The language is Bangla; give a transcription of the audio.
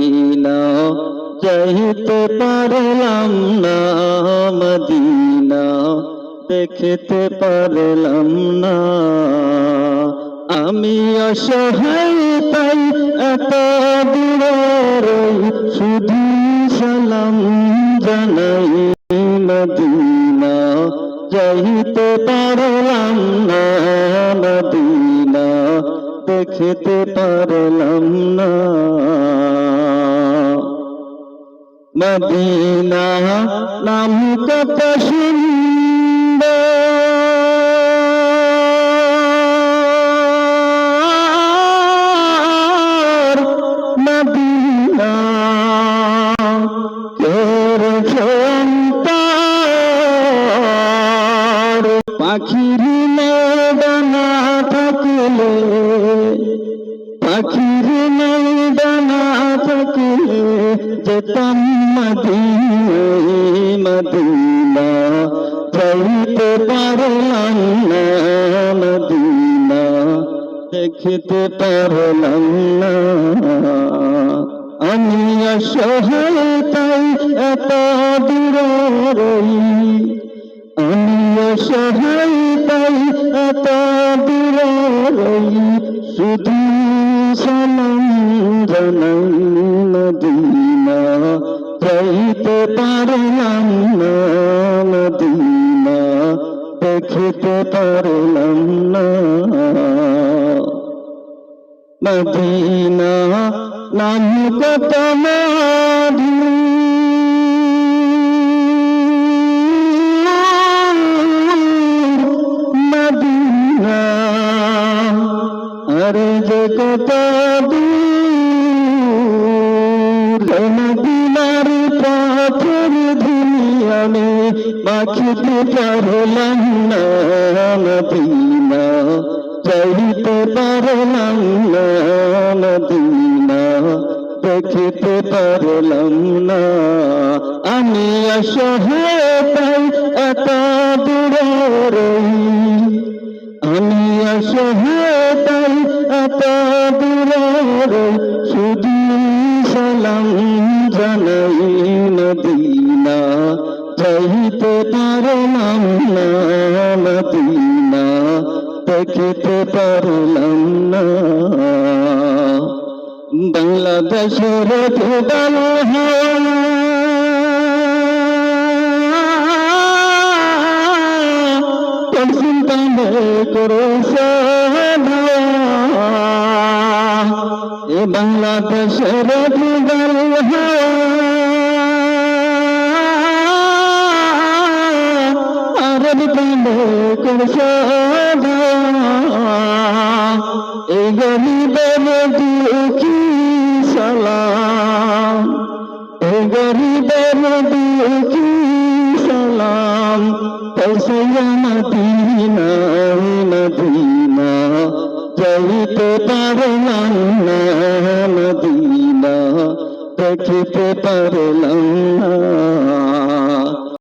মদিনা যাইতে পারলাম না, মদিনা দেখতে পারলাম না। আমি অসহায় তাই এত দূরে রই, শুধু সালাম জানাই মদিনা যাইতে পারলাম না, মদিনা দেখতে পারলাম না। মদিনা নাম কত সুন্দর, মদিনা তোর অন্তর। পাখির ডানা থাকলে, পাখির ডানা থাকলে যেতাম মদিনায়, মদিনা যাইতে পারলাম না, মদিনা দেখতে পারলাম না। আমি অসহায় তাই এত দূরে রই, আমি অসহায় তাই এত দূরে রই, শুধু সালাম জানাই মদিনা যাইতে পারলাম না, মদিনা দেখতে পারলাম না। মদিনা নাম কত মধু, মদিনা আরে যে কত দূর, মদিনার পথের ধুলি আমি মাখিতে পারলাম না, মদিনা যাইতে পারলাম না, মদিনা দেখতে পারলাম না। আমি অসহায় তাই এত দূরে রই, আমি অসহায় তাই এত দূরে রই, শুধু সালাম জানাই মদিনা যাইতে পারলাম না, মদিনা দেখতে পারলাম না। বাংলাদেশের দুর্বল চিন্তা করেছে এ বাংলাদেশের দুর্বল আরব করেছে এই গরিবের দুঃখী সালাম, এই গরিবের দুঃখী সালাম পৌঁছাইয়া মদিনা